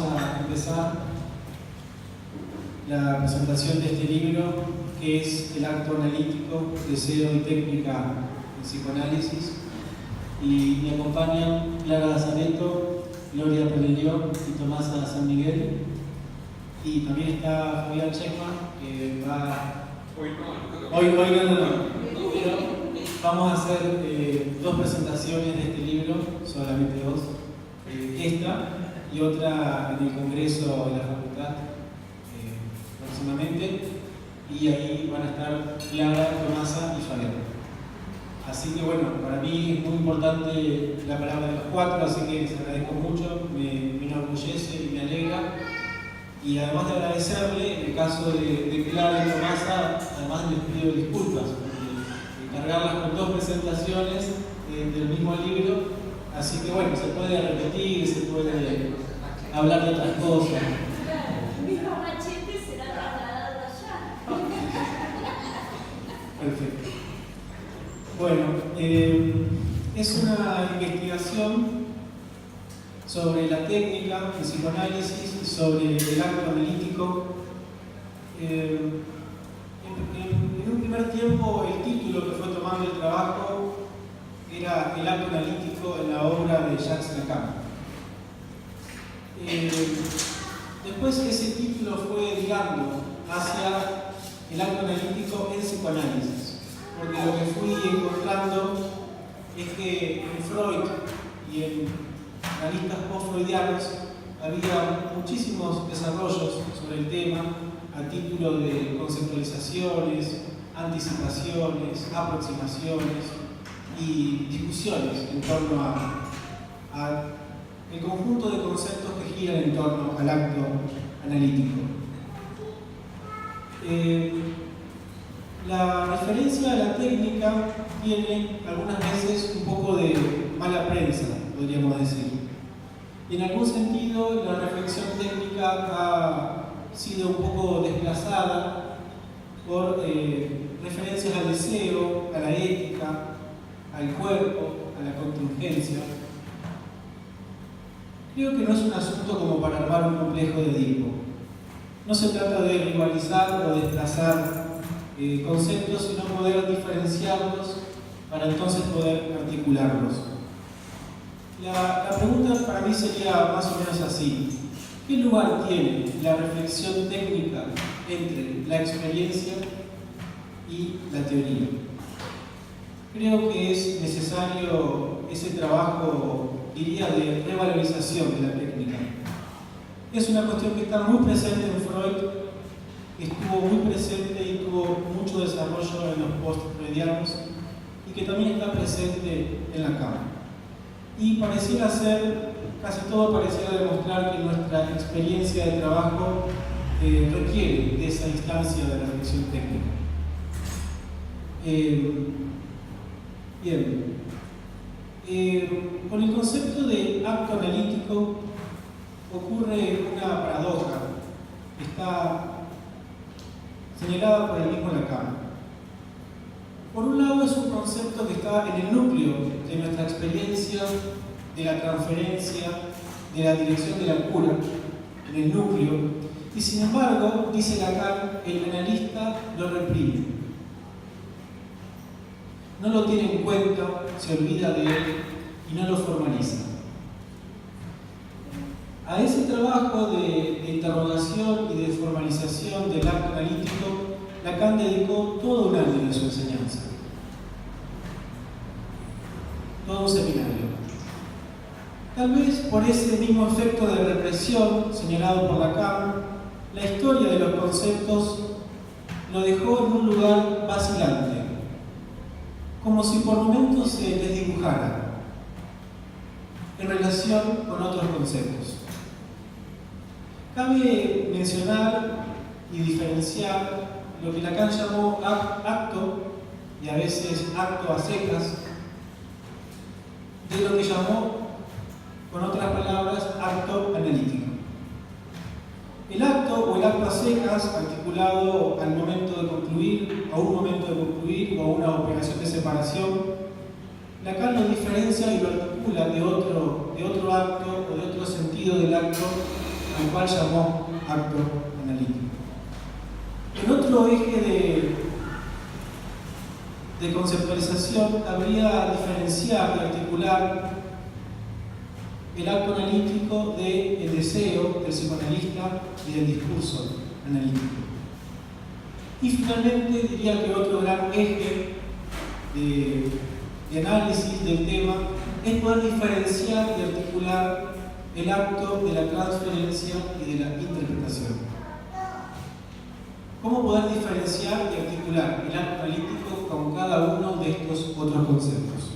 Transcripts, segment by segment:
vamos a empezar la presentación de este libro, que es El acto analítico, deseo y técnica en psicoanálisis. Y me acompañan Clara Zaneto, Gloria Pelelión y Tomasa San Miguel. Y también está Fabián Chekman, que va... Hoy no. Vamos a hacer dos presentaciones de este libro, solamente dos. Esta y otra en el Congreso de la Facultad próximamente. Y ahí van a estar Clara, Tomasa y Fabián. Así que bueno, para mí es muy importante la palabra de los cuatro, así que les agradezco mucho, me enorgullece y me alegra. Y además de agradecerle, en el caso de Clara y Tomasa, además les pido disculpas, porque cargarlas con dos presentaciones del mismo libro, así que bueno, se puede repetir, se puede hablar de otras cosas. Mismo machete será trasladado allá. Perfecto. Bueno, es una investigación sobre la técnica de psicoanálisis, sobre el acto analítico. En un primer tiempo, el título que fue tomando el trabajo era El acto analítico en la obra de Jacques Lacan. Después ese título fue ligando hacia el acto analítico en psicoanálisis, porque lo que fui encontrando es que en Freud y en analistas post-freudianos había muchísimos desarrollos sobre el tema a título de conceptualizaciones, anticipaciones, aproximaciones y discusiones en torno a el conjunto de conceptos que giran en torno al acto analítico. La referencia a la técnica tiene algunas veces un poco de mala prensa, podríamos decir. Y en algún sentido la reflexión técnica ha sido un poco desplazada por referencias al deseo, a la ética, al cuerpo, a la contingencia. Creo que no es un asunto como para armar un complejo de Edipo. No se trata de rivalizar o desplazar conceptos, sino poder diferenciarlos para entonces poder articularlos. La pregunta para mí sería más o menos así: ¿qué lugar tiene la reflexión técnica entre la experiencia y la teoría? Creo que es necesario ese trabajo, diría, de revalorización de la técnica. Es una cuestión que está muy presente en Freud, estuvo muy presente y tuvo mucho desarrollo en los post-freudianos, y que también está presente en Lacan. Y pareciera ser, casi todo pareciera demostrar que nuestra experiencia de trabajo requiere de esa instancia de reflexión técnica. Bien. Con el concepto de acto analítico ocurre una paradoja que está señalada por el mismo Lacan. Por un lado, es un concepto que está en el núcleo de nuestra experiencia, de la transferencia, de la dirección de la cura, en el núcleo, y sin embargo, dice Lacan, el analista lo reprime. No lo tiene en cuenta, se olvida de él y no lo formaliza. A ese trabajo de interrogación y de formalización del acto analítico, Lacan dedicó todo un año de su enseñanza, todo un seminario. Tal vez por ese mismo efecto de represión señalado por Lacan, la historia de los conceptos lo dejó en un lugar vacilante, como si por momentos se desdibujara en relación con otros conceptos. Cabe mencionar y diferenciar lo que Lacan llamó acto, y a veces acto a secas, de lo que llamó, con otras palabras, acto analítico. El acto o el acto a secas, articulado al momento de concluir, a un momento de concluir o a una operación de separación, Lacan lo diferencia y lo articula de otro acto o de otro sentido del acto cual llamó acto analítico. En otro eje de conceptualización habría diferenciar y articular el acto analítico del deseo del psicoanalista y del discurso analítico. Y finalmente diría que otro gran eje de análisis del tema es poder diferenciar y articular el acto de la transferencia y de la interpretación. ¿Cómo poder diferenciar y articular el acto analítico con cada uno de estos otros conceptos?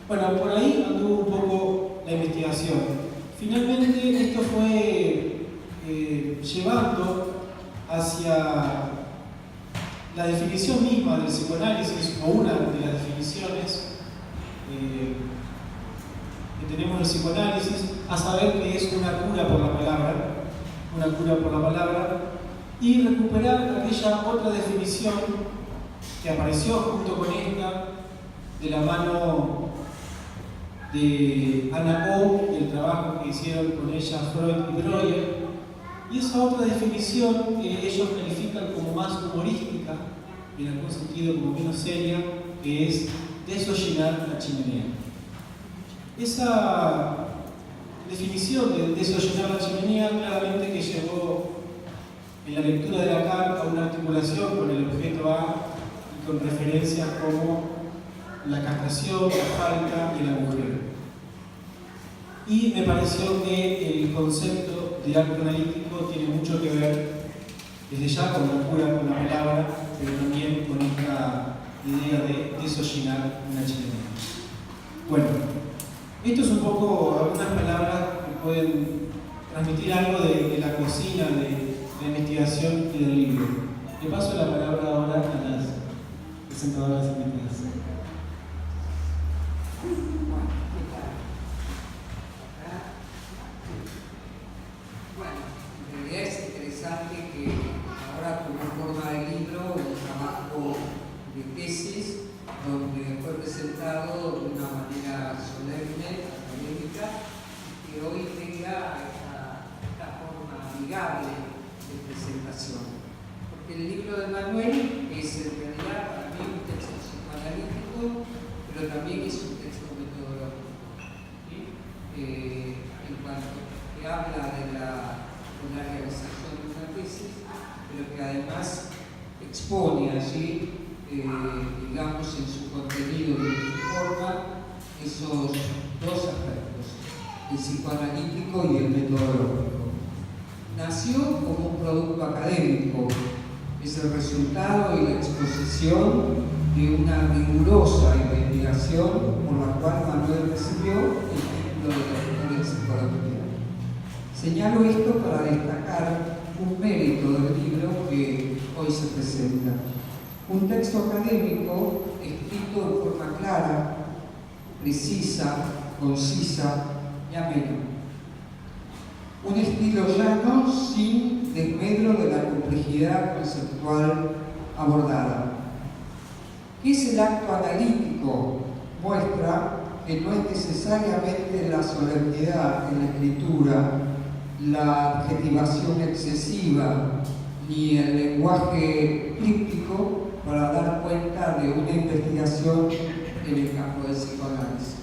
Bueno, por ahí anduvo un poco la investigación. Finalmente esto fue llevando hacia la definición misma del psicoanálisis, o una de las definiciones que tenemos del psicoanálisis, a saber que es una cura por la palabra, y recuperar aquella otra definición que apareció junto con esta, de la mano de Anna O y el trabajo que hicieron con ella Freud y Breuer, y esa otra definición que ellos califican como más humorística, en algún sentido como menos seria, que es desollinar la chimenea. Esa definición de desollinar la chimenea claramente que llevó en la lectura de Lacan a una articulación con el objeto A y con referencias como la castración, la falta y el agujero. Y me pareció que el concepto de acto analítico tiene mucho que ver, desde ya, con la cura con la palabra, pero también con esta idea de desollinar una chimenea. Bueno, esto es un poco algunas palabras que pueden transmitir algo de la cocina, de la investigación y del libro. Le paso la palabra ahora a las presentadoras invitadas. Bueno, en realidad es interesante que ahora tomó forma de libro un trabajo de tesis donde fue presentado de una manera solemne, académica, y que hoy tenga esta forma amigable de presentación. Porque el libro de Manuel es en realidad para mí un texto psicoanalítico, pero también es un texto metodológico, ¿sí? En cuanto que habla de la realización de una tesis, pero que además expone allí, digamos, en su contenido y en su forma, esos dos aspectos, el psicoanalítico y el metodológico. Nació como un producto académico, es el resultado y la exposición de una rigurosa investigación por la cual Manuel recibió el título de doctor en psicología. Señalo esto para destacar un mérito del libro que hoy se presenta. Un texto académico escrito de forma clara, precisa, concisa y amena. Un estilo llano sin desmedro de la complejidad conceptual abordada. ¿Qué es el acto analítico? Muestra que no es necesariamente la solemnidad en la escritura, la adjetivación excesiva, ni el lenguaje críptico para dar cuenta de una investigación en el campo del psicoanálisis.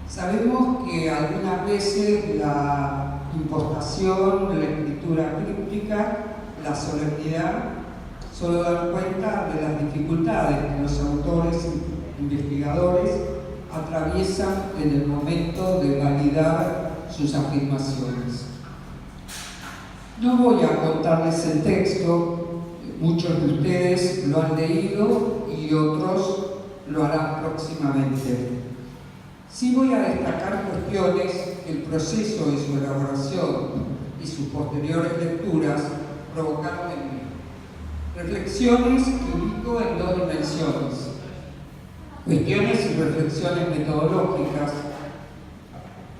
Sabemos que algunas veces la impostación, la escritura críptica, la solemnidad, solo dan cuenta de las dificultades que los autores investigadores atraviesan en el momento de validar sus afirmaciones. No voy a contarles el texto, muchos de ustedes lo han leído y otros lo harán próximamente. Sí voy a destacar cuestiones que el proceso de su elaboración y sus posteriores lecturas provocaron en mí. Reflexiones que ubico en dos dimensiones. Cuestiones y reflexiones metodológicas,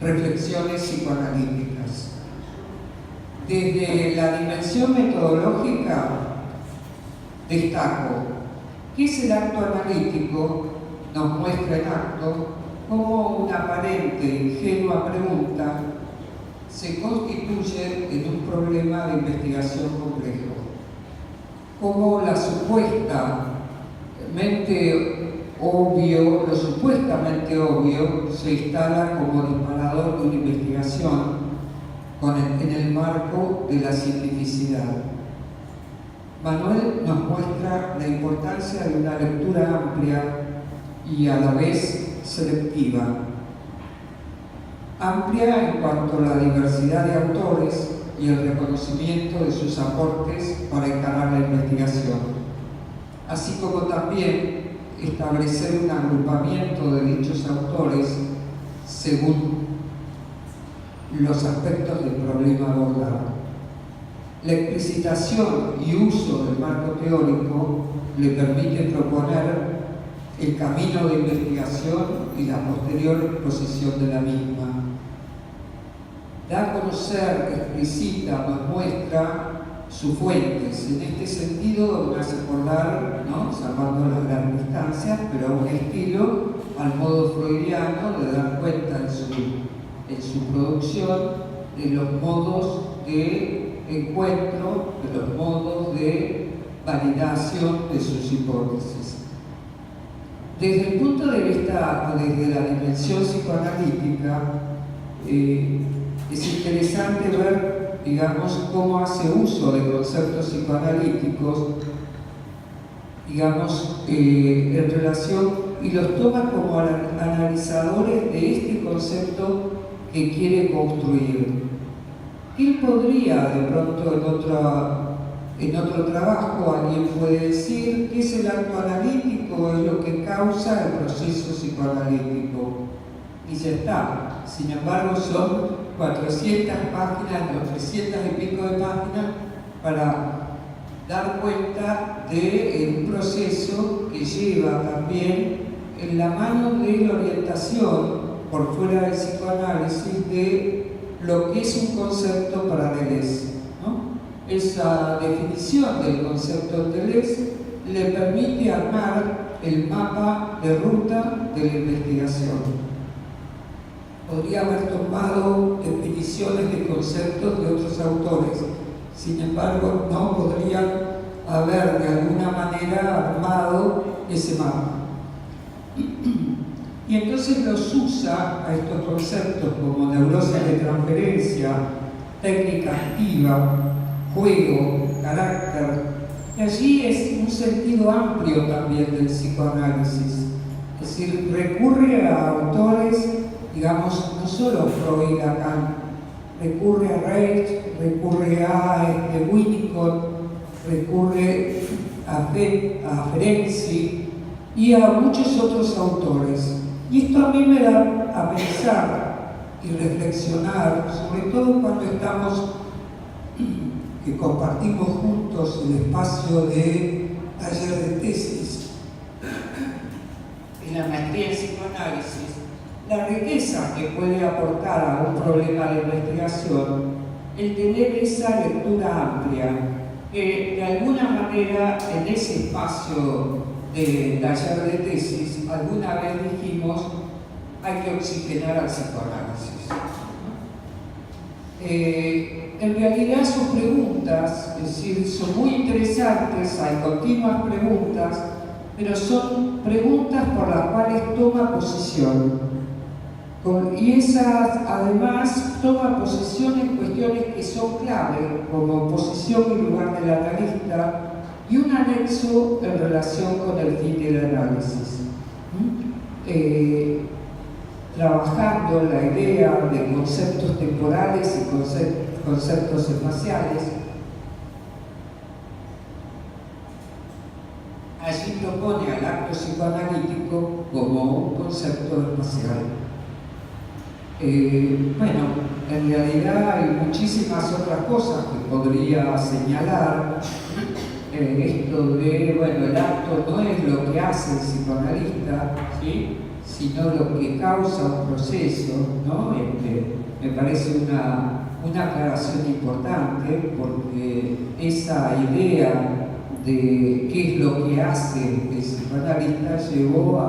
reflexiones psicoanalíticas. Desde la dimensión metodológica destaco que es el acto analítico, nos muestra en acto como una aparente ingenua pregunta se constituye en un problema de investigación complejo. Como lo supuestamente obvio se instala como disparador de una investigación en el marco de la cientificidad. Manuel nos muestra la importancia de una lectura amplia y a la vez selectiva. Amplia en cuanto a la diversidad de autores y el reconocimiento de sus aportes para encarar la investigación, así como también establecer un agrupamiento de dichos autores según los aspectos del problema abordado. La explicitación y uso del marco teórico le permite proponer el camino de investigación y la posterior exposición de la misma. Da a conocer, explicita, nos muestra sus fuentes. En este sentido, me hace acordar, ¿no?, salvando las grandes distancias, pero a un estilo, al modo freudiano, de dar cuenta en su producción de los modos de encuentro, de los modos de validación de sus hipótesis. Desde el punto de vista, desde la dimensión psicoanalítica, es interesante ver, digamos, cómo hace uso de conceptos psicoanalíticos, digamos, en relación, y los toma como analizadores de este concepto que quiere construir. Él podría, de pronto, en otro trabajo, alguien puede decir que es el acto analítico, es lo que causa el proceso psicoanalítico, y ya está. Sin embargo, son 400 páginas, 300 y pico de páginas para dar cuenta de un proceso que lleva también en la mano de la orientación por fuera del psicoanálisis de lo que es un concepto para Deleuze, ¿no? Esa definición del concepto de Deleuze le permite armar el mapa de ruta de la investigación. Podría haber tomado definiciones de conceptos de otros autores, sin embargo, no podrían haber de alguna manera armado ese mapa. Y entonces los usa a estos conceptos como neurosis de transferencia, técnica activa, juego, carácter. Y allí es un sentido amplio también del psicoanálisis. Es decir, recurre a autores, digamos, no solo Freud y Lacan, recurre a Reich, recurre a Winnicott, recurre a Ferenczi y a muchos otros autores. Y esto a mí me da a pensar y reflexionar, sobre todo cuando que compartimos juntos el espacio de taller de tesis en la maestría en psicoanálisis, la riqueza que puede aportar a un problema de investigación el tener esa lectura amplia, que de alguna manera en ese espacio de taller de tesis alguna vez dijimos hay que oxigenar al psicoanálisis. En realidad sus preguntas, es decir, son muy interesantes, hay continuas preguntas, pero son preguntas por las cuales toma posición. Y esas, además, toma posición en cuestiones que son clave, como posición y lugar del analista, y un anexo en relación con el fin del análisis. Trabajando la idea de conceptos temporales y conceptos espaciales, allí propone al acto psicoanalítico como un concepto espacial. Bueno, en realidad hay muchísimas otras cosas que podría señalar. Esto de, bueno, el acto no es lo que hace el psicoanalista, ¿sí?, sino lo que causa un proceso, ¿no? Me parece una aclaración importante, porque esa idea de qué es lo que hace el psicoanalista llevó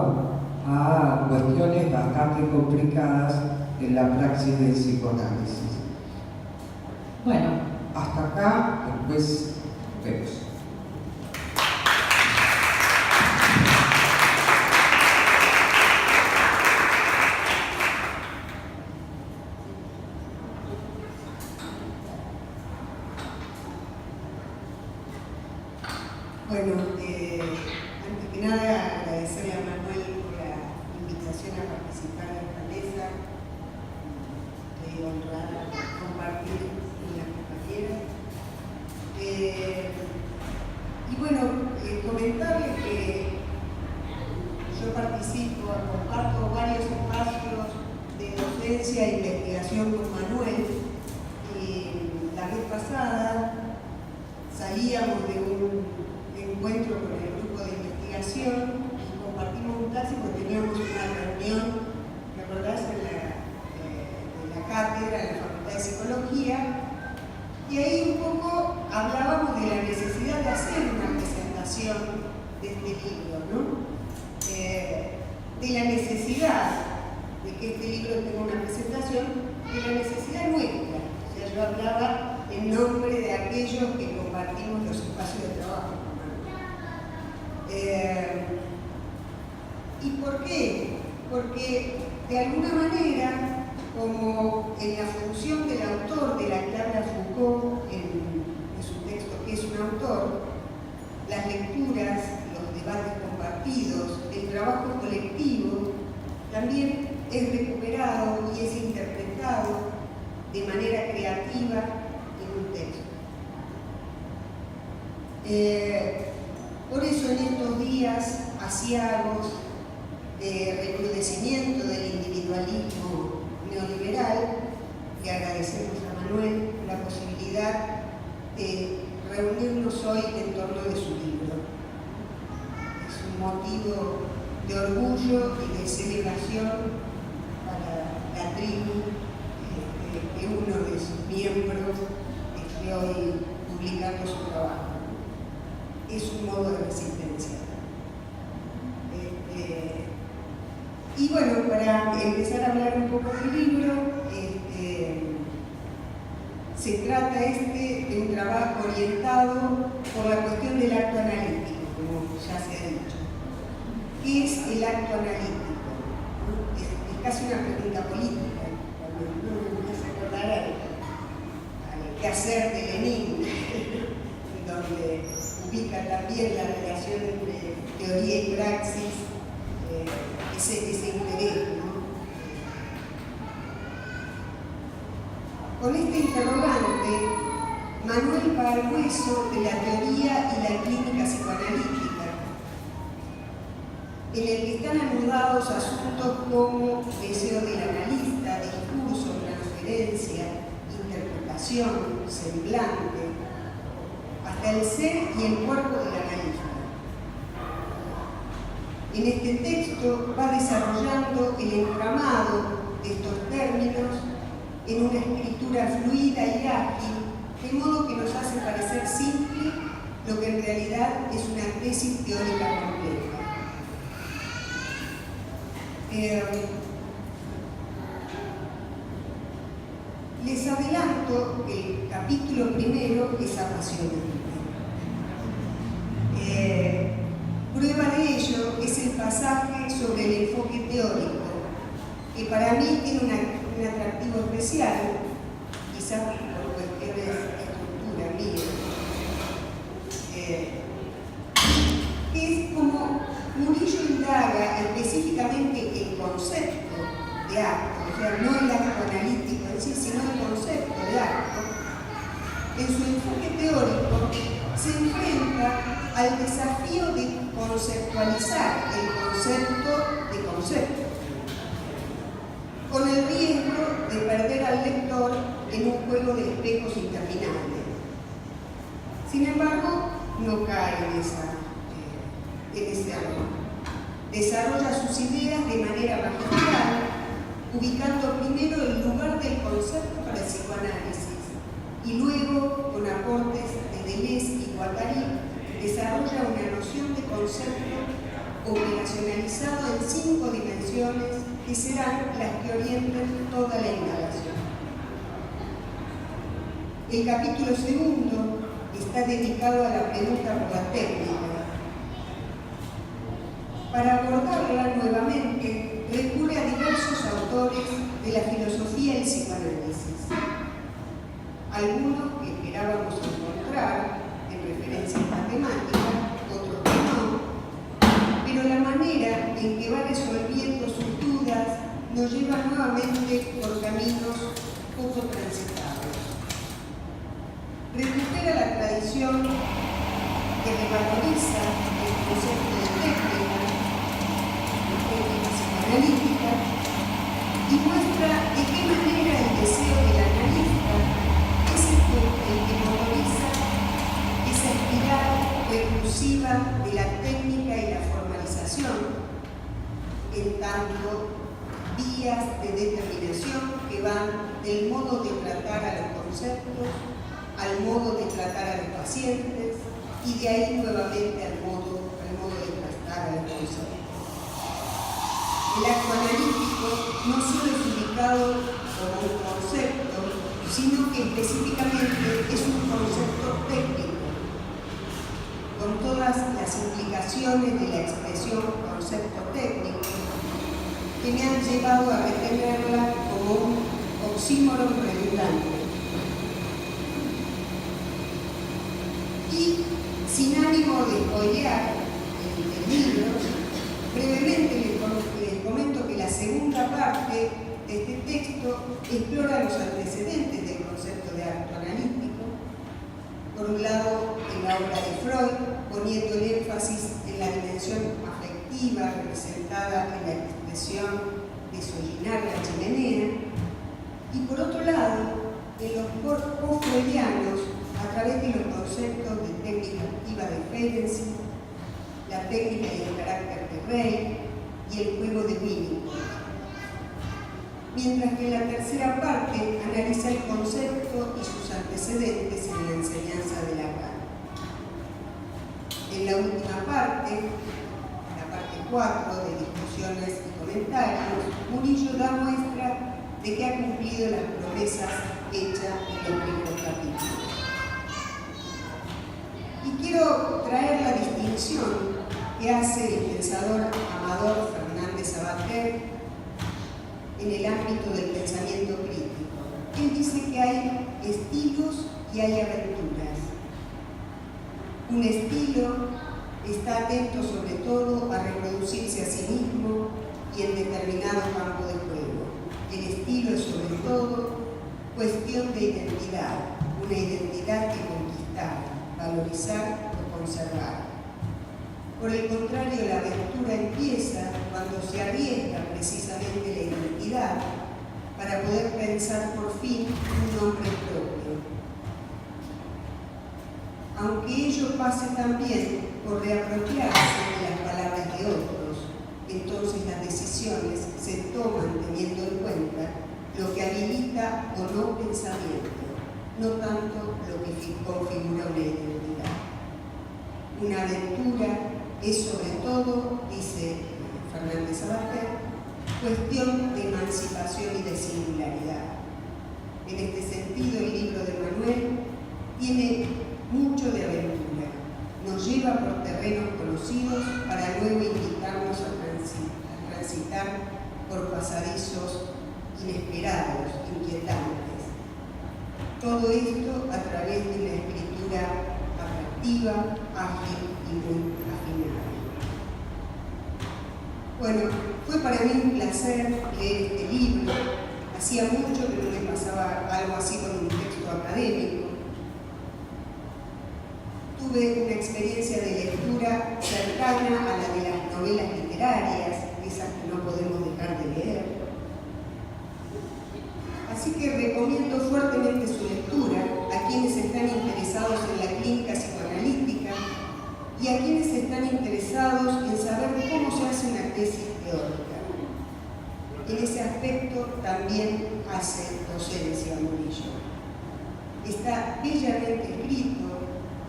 a cuestiones bastante complicadas en la praxis del psicoanálisis. Bueno, hasta acá, después vemos. Bueno, antes que nada agradecerle a Manuel por la invitación a participar de esta mesa. Estoy honrada de compartir con las compañeras. Y bueno, comentarles que yo participo, comparto varios espacios de docencia e investigación con Manuel. La vez pasada salíamos de un encuentro con el grupo de investigación y compartimos un taxi porque teníamos una reunión, ¿te acordás? En la cátedra de la Facultad de Psicología, y ahí un poco hablábamos de la necesidad de hacer una presentación de este libro, ¿no? De la necesidad de que este libro tenga una presentación, de la necesidad nuestra. O sea, yo hablaba en nombre de aquellos que compartimos los espacios de trabajo. ¿Y por qué? Porque de alguna manera, como en la función del autor de la que habla Foucault en su texto ¿Qué es un autor?, las lecturas, los debates compartidos, el trabajo colectivo, también es recuperado y es interpretado de manera creativa en un texto. Por eso en estos días asiagos de recrudecimiento del individualismo neoliberal, le agradecemos a Manuel la posibilidad de reunirnos hoy en torno de su libro. Es un motivo de orgullo y de celebración para la tribu que uno de sus miembros esté hoy publicando su trabajo. Es un modo de resistencia. Y bueno, para empezar a hablar un poco del libro, se trata de un trabajo orientado por la cuestión del acto analítico, como ya se ha dicho. ¿Qué es el acto analítico? Es casi una pregunta política, cuando uno empieza a acordar al quehacer de Lenin, donde ubica también la relación entre teoría y praxis, ese interés, ¿no? Con este interrogante, Manuel va al hueso de la teoría y la clínica psicoanalítica, en el que están anudados asuntos como deseo del analista, discurso, transferencia, interpretación, semblante, hasta el ser y el cuerpo del analista. En este texto va desarrollando el entramado de estos términos en una escritura fluida y ágil, de modo que nos hace parecer simple lo que en realidad es una tesis teórica compleja. Les adelanto que el capítulo primero es apasionante. Prueba de ello es el pasaje sobre el enfoque teórico, que para mí tiene un atractivo especial, quizás por cuestiones de estructura mía, que es como Murillo indaga específicamente el concepto de acto, o sea, no el acto analítico en sí, sino el concepto de acto. En su enfoque teórico se enfrenta al desafío de conceptualizar el concepto de concepto, con el riesgo de perder al lector en un juego de espejos interminable. Sin embargo, no cae en ese error. Desarrolla sus ideas de manera magistral, ubicando primero el lugar del concepto para el psicoanálisis y luego, con aportes de Deleuze y Guattari, desarrolla una noción de concepto operacionalizado en 5 dimensiones que serán las que orienten toda la indagación. El capítulo segundo está dedicado a la pregunta por la técnica. Para abordarla nuevamente, recurre a diversos autores de la filosofía y el psicoanálisis. Algunos que esperábamos encontrar en referencias matemáticas, otros que no, pero la manera en que va resolviendo sus dudas nos lleva nuevamente por caminos poco transitados. Recupera la tradición que revaloriza el concepto de técnica psicoanalítica y muestra de qué manera el deseo del analista es el que motoriza esa espiral recursiva de la técnica y la formalización, en tanto vías de determinación que van del modo de tratar a los conceptos al modo de tratar a los pacientes y de ahí nuevamente al modo de tratar a los conceptos. El acto analítico no solo es ubicado como un concepto, sino que específicamente es un concepto técnico, con todas las implicaciones de la expresión concepto técnico, que me han llevado a retenerla como un oxímoron redundante. Y sin ánimo de spoilear el libro, brevemente les comento que la segunda parte de este texto explora los antecedentes del concepto de acto analítico. Por un lado, en la obra de Freud, poniendo el énfasis en la dimensión afectiva representada en la expresión desollinar la chimenea, y por otro lado, en los post-freudianos, a través de los conceptos de técnica activa de Ferenczi, la técnica y el carácter de Rey y el juego de Winnicott. Mientras que en la tercera parte analiza el concepto y sus antecedentes en la enseñanza de Lacan. En la última parte, la parte 4 de discusiones y comentarios, Murillo da muestra de que ha cumplido las promesas hechas en los primeros capítulos. Y quiero traer la distinción que hace el pensador Amador Fernández Sabater en el ámbito del pensamiento crítico. Él dice que hay estilos y hay aventuras. Un estilo está atento sobre todo a reproducirse a sí mismo y en determinado campo de juego. El estilo es sobre todo cuestión de identidad, una identidad que conquistar, valorizar o conservar. Por el contrario, la aventura empieza cuando se arriesga precisamente la identidad para poder pensar por fin un nombre propio. Aunque ello pase también por reapropiarse de las palabras de otros, entonces las decisiones se toman teniendo en cuenta lo que habilita o no pensamiento, no tanto lo que configura una identidad. Una aventura es sobre todo, dice Fernández Sabater, cuestión de emancipación y de singularidad. En este sentido, el libro de Manuel tiene mucho de aventura. Nos lleva por terrenos conocidos para luego invitarnos a transitar por pasadizos inesperados, inquietantes. Todo esto a través de una escritura atractiva, ágil y muy afinada. Bueno, fue para mí un placer leer este libro. Hacía mucho que no me pasaba algo así con un texto académico. Tuve una experiencia de lectura cercana a la de las novelas literarias, esas que no podemos dejar de leer. Así que recomiendo fuertemente su lectura a quienes están interesados en la clínica psicoanalítica y a quienes están interesados en saber cómo se hace una tesis teórica. En ese aspecto también hace docencia Murillo. Está bellamente escrito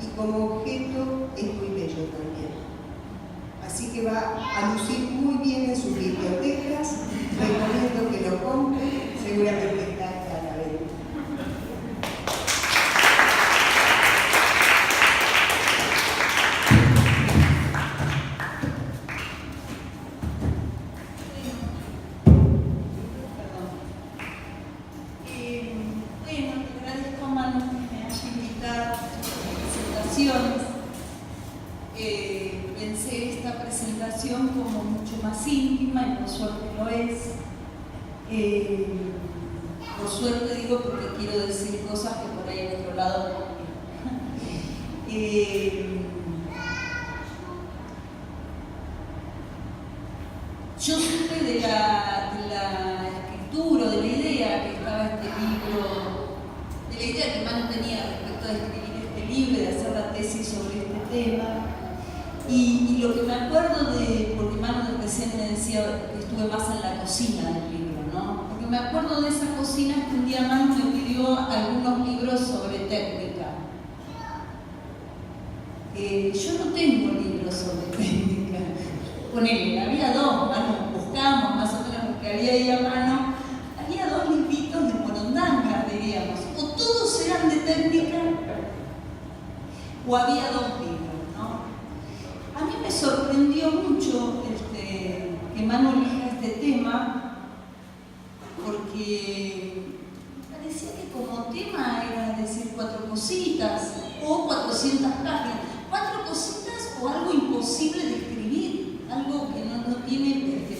y como objeto es muy bello también. Así que va a lucir muy bien en sus bibliotecas. Recomiendo que lo compren, seguramente está a la venta. Por suerte digo porque quiero decir cosas que por ahí en otro lado no. Yo supe de la escritura, de la idea que estaba este libro, de la idea que Manu tenía respecto a escribir este libro, de hacer la tesis sobre este tema. Y lo que me acuerdo porque Manu recién me decía que estuve más en la cocina del libro, ¿no? Porque me acuerdo de esa cocina es que un día Manu me pidió algunos libros sobre técnica. Yo no tengo libros sobre técnica. Ponele, había dos, Manu, buscamos más o menos lo que había ahí a mano. Había dos libritos de morondanga, diríamos. O todos eran de técnica, o había dos libros, ¿no? A mí me sorprendió mucho que Manu elija este tema, porque parecía que como tema era decir 4 cositas o 400 páginas. 4 cositas o algo imposible de escribir, algo que no tiene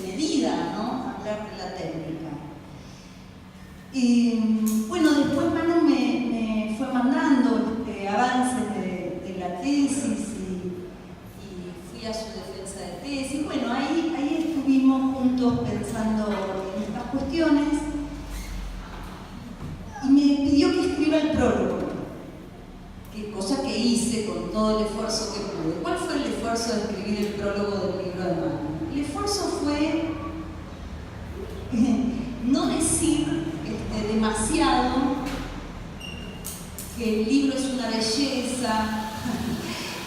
medida, ¿no? Hablar de la técnica. Y bueno, después Manu me fue mandando avances de la tesis y fui a su defensa de tesis. Bueno, ahí estuvimos juntos pensando en estas cuestiones y me pidió que escriba el prólogo, cosa que hice con todo el esfuerzo que pude. ¿Cuál fue el esfuerzo de escribir el prólogo del libro de Manu? El esfuerzo fue no decir demasiado que el libro es una belleza,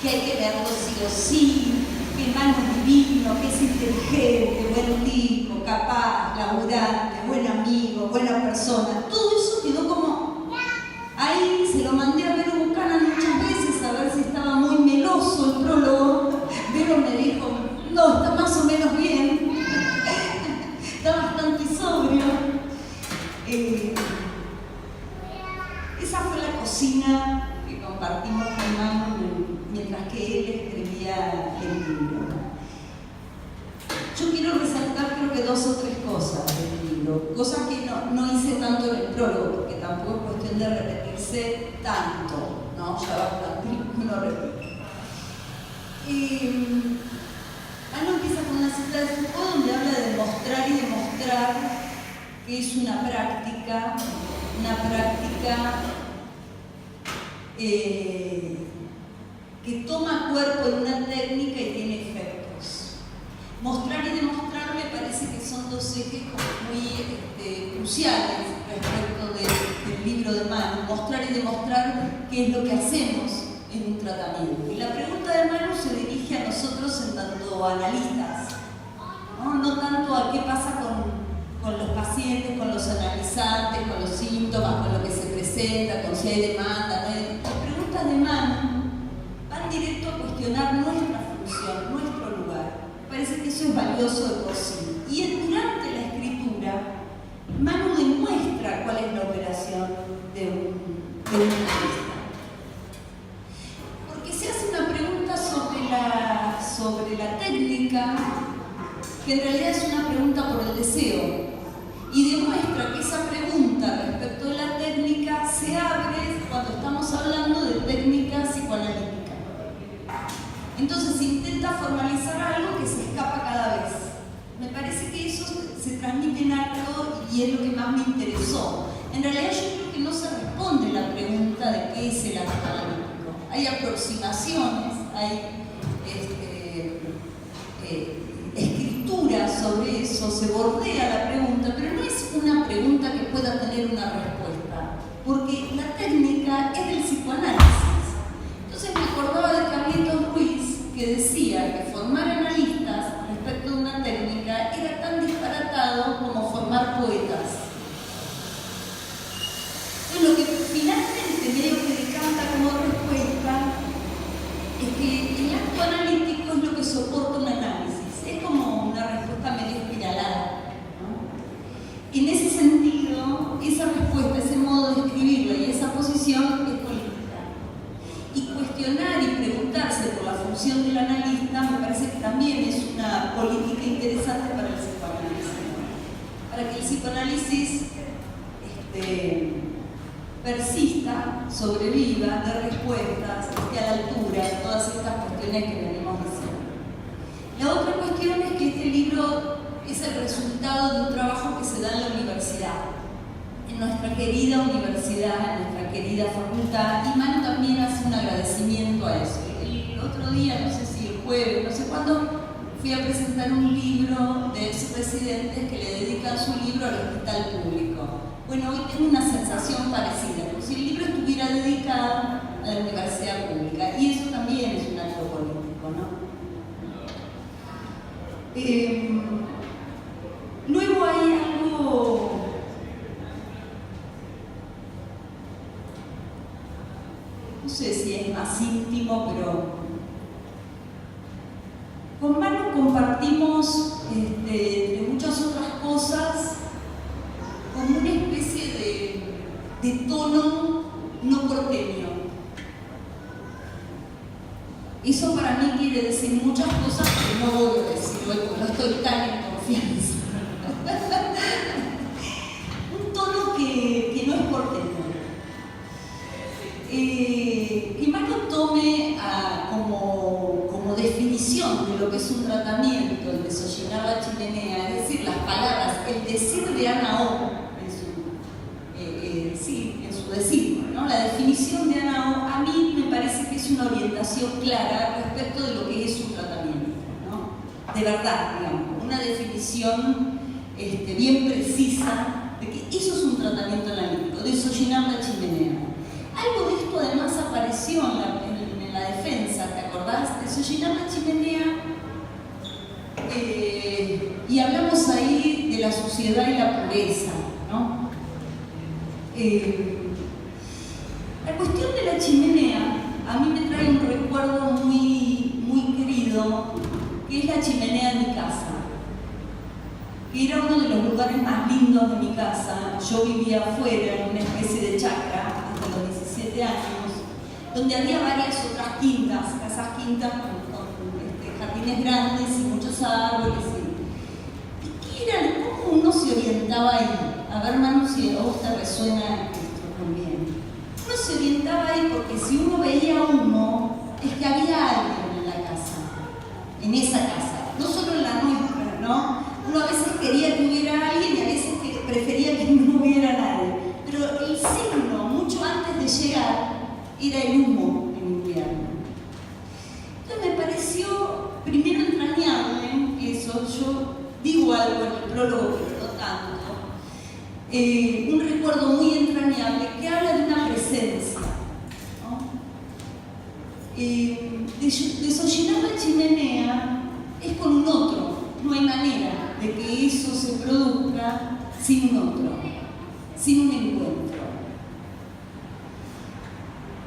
que hay que leerlo sí o sí, que Manu es divino, que es inteligente, buen tipo, capaz, laburante, buen amigo, buena persona. Todo eso quedó como ahí. Se lo mandé a Vero Buchanan muchas veces a ver si estaba muy meloso el prólogo. Vero me dijo, no, está más o menos bien, está bastante sobrio. Esa fue la cocina que compartimos con Manu mientras que él escribía el libro. Yo quiero resaltar creo que 2 o 3 cosas del libro, cosas que no hice tanto en el prólogo, porque tampoco es cuestión de repetirse tanto, ¿no? Ya bastante uno repite. Manu empieza con una cita de Foucault donde habla de demostrar y demostrar que es una práctica que toma cuerpo en una técnica y tiene efectos. Mostrar y demostrar me parece que son 2 ejes muy cruciales respecto del libro de Manu. Mostrar y demostrar qué es lo que hacemos en un tratamiento. Y la pregunta de Manu se dirige a nosotros en tanto analistas, no tanto a qué pasa con los pacientes, con los analizantes, con los síntomas, con lo que se presenta, con si hay demanda, ¿no? Las preguntas de Manu van directo a cuestionar nuestra función, nuestro lugar. Me parece que eso es valioso de por sí. Y durante la escritura, Manu demuestra cuál es la operación de un analista. Porque se hace una pregunta sobre la técnica, que en realidad es una pregunta por el deseo. Y demuestra que esa pregunta respecto de la técnica se abre cuando estamos hablando de técnica psicoanalítica. Entonces intenta formalizar algo que se escapa cada vez. Me parece que eso se transmite en algo y es lo que más me interesó. En realidad yo creo que no se responde la pregunta de qué es el acto analítico. Hay aproximaciones, hay escritura sobre eso, se bordea la pregunta, pero no es una pregunta que pueda tener una respuesta, porque la técnica es del psicoanálisis. Entonces me acordaba de Carlitos Ruiz, que decía que formar analistas respecto de una técnica era tan disparatado como formar poetas. Entonces, lo que finalmente medio que decanta como respuesta es que el acto analítico es lo que soporta un análisis. Es como una respuesta medio espiralada, ¿no? En ese sentido, esa respuesta, ese modo de escribirla y esa posición es política. Y cuestionar y preguntarse por la función del analista me parece que también es una política interesante para el psicoanálisis. Para que el psicoanálisis persista, sobreviva, de respuestas, esté a la altura, todas estas cuestiones que venimos diciendo. La otra cuestión es que este libro es el resultado de un trabajo que se da en la universidad, en nuestra querida universidad, en nuestra querida facultad, y Manu también hace un agradecimiento a eso. El otro día, no sé si el jueves, no sé cuándo, fui a presentar un libro de expresidentes que le dedican su libro al hospital público. Bueno, hoy tengo una sensación parecida, como si el libro estuviera dedicado a la universidad pública, y eso también es un acto político, ¿no? Luego hay algo no sé si es más íntimo, pero con Manu compartimos entre muchas otras cosas como una especie de tono no porteño. Eso para mí quiere decir muchas cosas que no voy a decir hoy porque no estoy tan en confianza. Un tono que no es porteño. Que Manu tome como definición de lo que es un tratamiento, el desollinar la chimenea, es decir, las palabras, el decir de Ana O, en su decir, ¿no? La definición de Ana O, a mí me parece que es una orientación clara respecto de lo que es un tratamiento, ¿no? De verdad, digamos, una definición bien precisa de que eso es un tratamiento analítico, desollinar la chimenea. Algo de esto además apareció en la defensa, ¿te acordás? Desollinar la chimenea, y hablamos ahí de la suciedad y la pureza, ¿no? La cuestión de la chimenea a mí me trae un recuerdo muy, muy querido, que es la chimenea de mi casa, que era uno de los lugares más lindos de mi casa. Yo vivía afuera en una especie de chacra hasta los 17 años, donde había varias otras quintas, casas quintas con jardines grandes y muchos árboles. ¿Y qué era? ¿Cómo uno se orientaba ahí? A ver, Manu, si a vos te resuena esto también. Uno se orientaba ahí porque si uno veía humo, es que había alguien en la casa, en esa casa, no solo en la nuestra, ¿no? Uno a veces quería que hubiera alguien y a veces prefería que no hubiera nadie. Pero el signo, mucho antes de llegar, era el humo en invierno. Entonces me pareció primero entrañable eso. Yo digo algo en el prólogo, pero no tanto. Un recuerdo muy entrañable que habla de una presencia, ¿no? Desollinar la chimenea es con un otro. No hay manera de que eso se produzca sin un otro, sin un encuentro.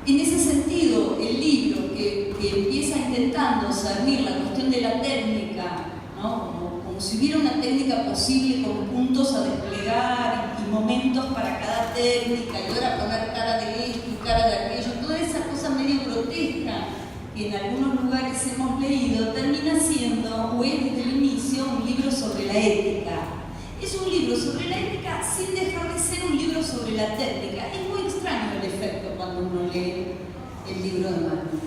En ese sentido, el libro que empieza intentando cernir la cuestión de la técnica, ¿no? como si hubiera una técnica posible con puntos a desplegar y momentos para cada técnica, y ahora poner cara de esto y cara de aquello, toda esa cosa medio grotesca que en algunos lugares hemos leído, termina siendo, o es desde el inicio, un libro sobre la ética. Es un libro sobre la ética sin dejar de ser un libro sobre la técnica. Es muy extraño el efecto cuando uno lee el libro de Manu.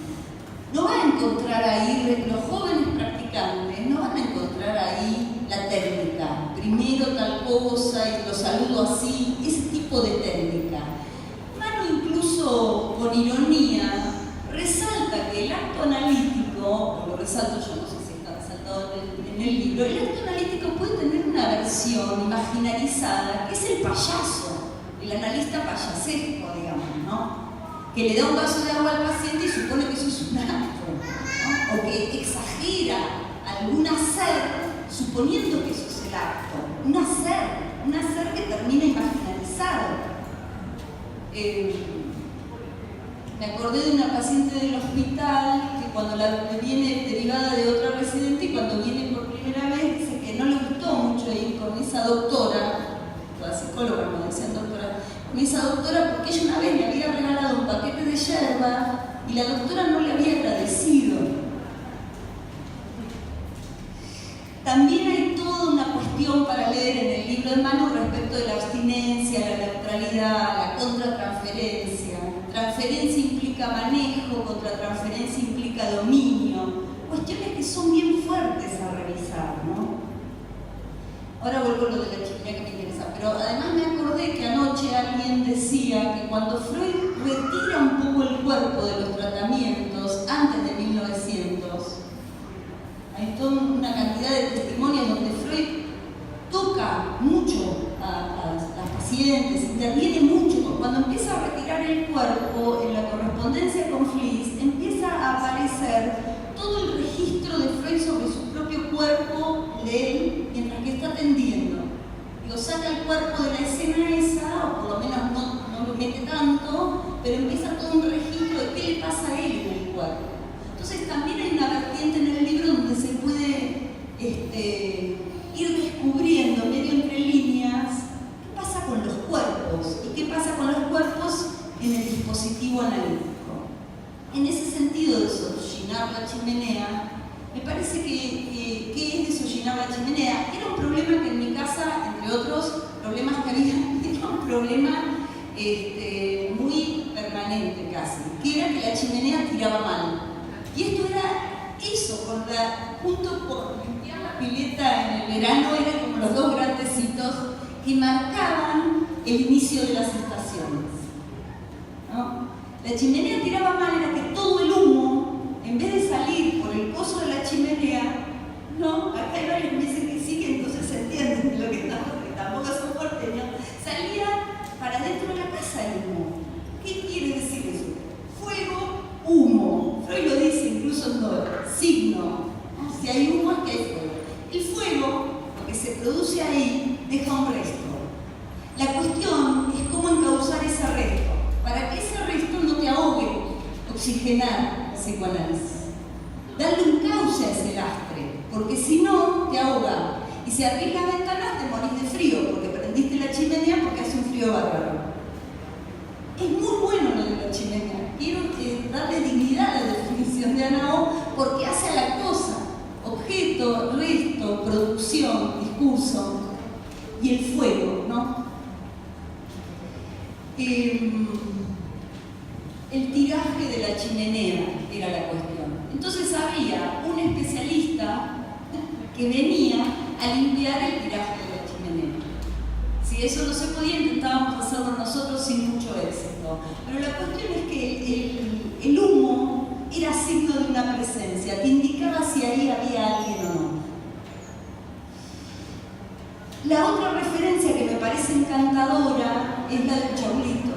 No va a encontrar ahí, los jóvenes practicantes no van a encontrar ahí la técnica. Primero tal cosa y lo saludo así, ese tipo de técnica. Manu incluso con ironía resalta que el acto analítico, lo resalto yo, no sé si está resaltado en el libro, el acto analítico puede tener una versión imaginarizada, que es el payaso, el analista payasesco, digamos, ¿no? Que le da un vaso de agua al paciente y supone que eso es un acto, ¿no? O que exagera algún hacer suponiendo que eso es el acto, un hacer que termina imaginarizado. Me acordé de una paciente del hospital que cuando viene derivada de otra residente y cuando viene por primera vez dice que no le gustó mucho ir con esa doctora, la psicóloga me decían doctora, con esa doctora porque ella una vez le había regalado un paquete de yerba y la doctora no le había agradecido. También hay toda una cuestión para leer en el libro de Manu respecto de la abstinencia, la neutralidad realidad, la contratransferencia. Transferencia implica manejo, contratransferencia implica dominio. Cuestiones que son bien fuertes a revisar, ¿no? Ahora vuelvo a lo de la chimenea que me interesa, pero además me acordé que anoche alguien decía que cuando Freud retira un poco el cuerpo de los tratamientos antes de 1900, hay toda una cantidad de testimonios donde Freud toca mucho a las pacientes, interviene mucho. Cuando empieza a retirar el cuerpo en la correspondencia con Fliss, empieza a aparecer todo el registro de Freud sobre su propio cuerpo de él mientras que está atendiendo. Digo, saca el cuerpo de la escena esa, o por lo menos no lo mete tanto, pero empieza todo un registro de qué le pasa a él en el cuerpo. Entonces también hay una vertiente en el libro donde se puede ir descubriendo medio entre líneas qué pasa con los cuerpos y qué pasa con los cuerpos en el dispositivo analítico. En ese sentido de desollinar la chimenea, me parece que es desollinar la chimenea. Era un problema que en mi casa, entre otros problemas que había, era un problema muy permanente casi, que era que la chimenea tiraba mal. Y esto era eso, junto con limpiar la pileta en el verano, eran como los dos grandes hitos que marcaban el inicio de las estaciones, ¿no? La chimenea tiraba mal, era que todo el humo, en vez de salir por el pozo de la chimenea, no, acá hay varios que me dicen que sí, que entonces se entiende lo que estamos, que tampoco son porteños, salía para dentro de la casa el humo. ¿Qué quiere decir eso? Fuego, humo. Freud lo dice incluso en todo, signo. ¿No? Si hay humo es que hay fuego. El fuego, lo que se produce ahí, deja un resto. La cuestión es cómo encauzar ese resto, para que ese resto no te ahogue, oxigenar el psicoanálisis. Darle un cauce a ese lastre, porque si no, te ahoga. Y si abrís las ventanas, te morís de frío, porque prendiste la chimenea porque hace un frío bárbaro. Es muy bueno lo de la chimenea. Quiero darle dignidad a la definición de Anao, porque hace a la cosa, objeto, resto, producción, discurso, y el fuego, ¿no? El tiraje de la chimenea era la cuestión. Entonces había un especialista que venía a limpiar el tiraje de la chimenea. Si eso no se podía, intentábamos hacerlo nosotros sin mucho éxito. Pero la cuestión es que el humo era signo de una presencia, te indicaba si ahí había alguien o no. La otra referencia que me parece encantadora es la del chorlito.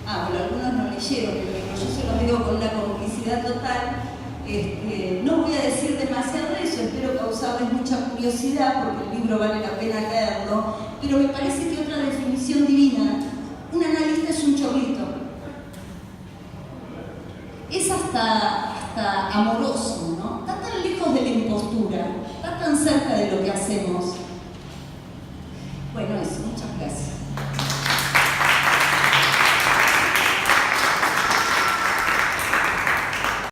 Bueno, algunos no leyeron, pero yo se los digo con una complicidad total. No voy a decir demasiado de eso, espero causarles mucha curiosidad porque el libro vale la pena leerlo, pero me parece que otra definición divina, un analista es un chorlito. Es hasta amoroso, ¿no? Está tan lejos de la impostura, está tan cerca de lo que hacemos,